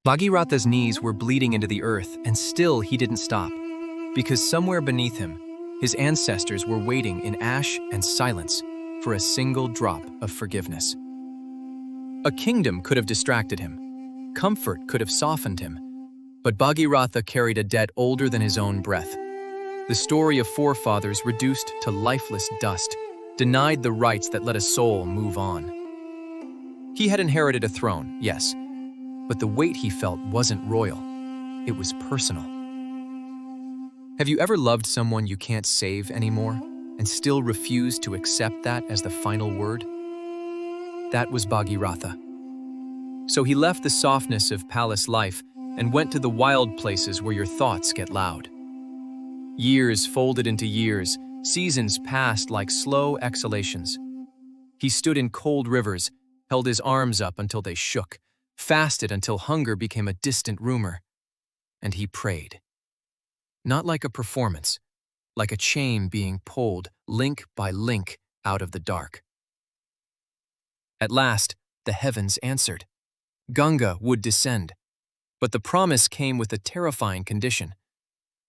Bhagiratha's knees were bleeding into the earth, and still he didn't stop, because somewhere beneath him, his ancestors were waiting in ash and silence for a single drop of forgiveness. A kingdom could have distracted him. Comfort could have softened him. But Bhagiratha carried a debt older than his own breath. The story of forefathers reduced to lifeless dust, denied the rights that let a soul move on. He had inherited a throne, yes, but the weight he felt wasn't royal. It was personal. Have you ever loved someone you can't save anymore and still refuse to accept that as the final word? That was Bhagiratha. So he left the softness of palace life and went to the wild places where your thoughts get loud. Years folded into years, seasons passed like slow exhalations. He stood in cold rivers, held his arms up until they shook, fasted until hunger became a distant rumor, and he prayed. Not like a performance, like a chain being pulled, link by link, out of the dark. At last, the heavens answered. Ganga would descend. But the promise came with a terrifying condition.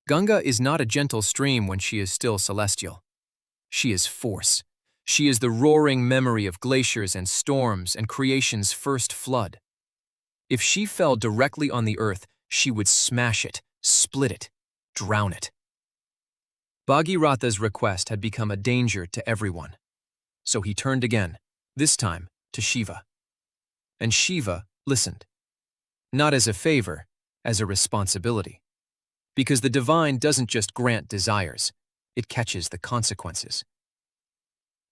Ganga is not a gentle stream when she is still celestial. She is force. She is the roaring memory of glaciers and storms and creation's first flood. If she fell directly on the earth, she would smash it, split it, drown it. Bhagiratha's request had become a danger to everyone. So he turned again, this time to Shiva. And Shiva listened. Not as a favor, as a responsibility. Because the divine doesn't just grant desires, it catches the consequences.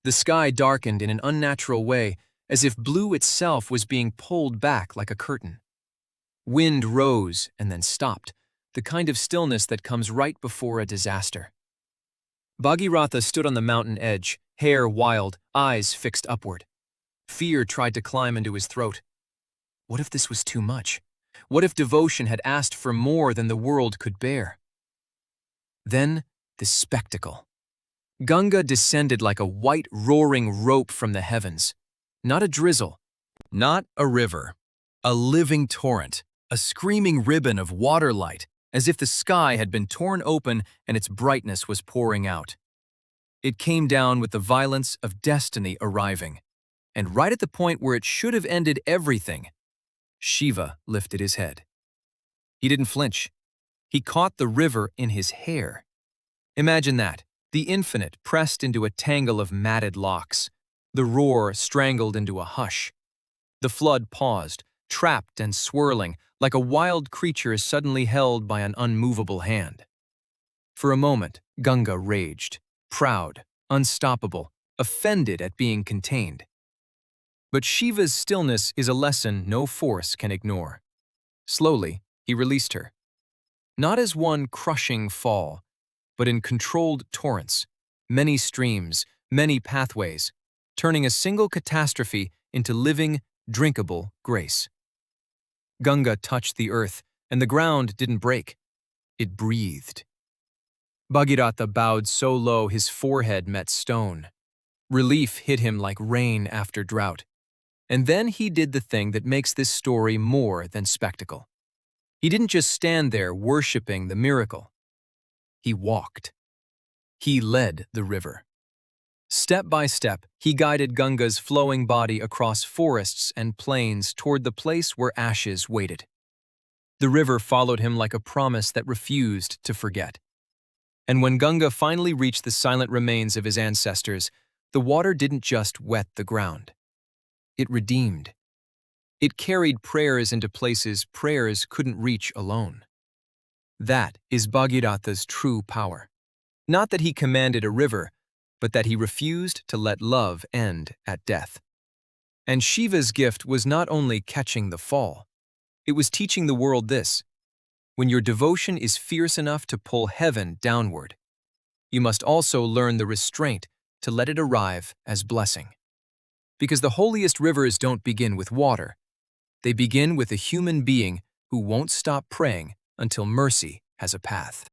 The sky darkened in an unnatural way, as if blue itself was being pulled back like a curtain. Wind rose and then stopped, the kind of stillness that comes right before a disaster. Bhagiratha stood on the mountain edge, hair wild, eyes fixed upward. Fear tried to climb into his throat. What if this was too much? What if devotion had asked for more than the world could bear? Then, the spectacle. Ganga descended like a white roaring rope from the heavens. Not a drizzle, not a river. A living torrent, a screaming ribbon of water light, as if the sky had been torn open and its brightness was pouring out. It came down with the violence of destiny arriving. And right at the point where it should have ended everything, Shiva lifted his head. He didn't flinch. He caught the river in his hair. Imagine that, the infinite pressed into a tangle of matted locks, the roar strangled into a hush. The flood paused, trapped and swirling, like a wild creature suddenly held by an unmovable hand. For a moment, Ganga raged, proud, unstoppable, offended at being contained. But Shiva's stillness is a lesson no force can ignore. Slowly, he released her. Not as one crushing fall, but in controlled torrents, many streams, many pathways, turning a single catastrophe into living, drinkable grace. Ganga touched the earth, and the ground didn't break. It breathed. Bhagiratha bowed so low his forehead met stone. Relief hit him like rain after drought. And then he did the thing that makes this story more than spectacle. He didn't just stand there worshiping the miracle. He walked. He led the river. Step by step, he guided Ganga's flowing body across forests and plains toward the place where ashes waited. The river followed him like a promise that refused to forget. And when Ganga finally reached the silent remains of his ancestors, the water didn't just wet the ground. It redeemed. It carried prayers into places prayers couldn't reach alone. That is Bhagiratha's true power. Not that he commanded a river, but that he refused to let love end at death. And Shiva's gift was not only catching the fall, it was teaching the world this: when your devotion is fierce enough to pull heaven downward, you must also learn the restraint to let it arrive as blessing. Because the holiest rivers don't begin with water. They begin with a human being who won't stop praying until mercy has a path.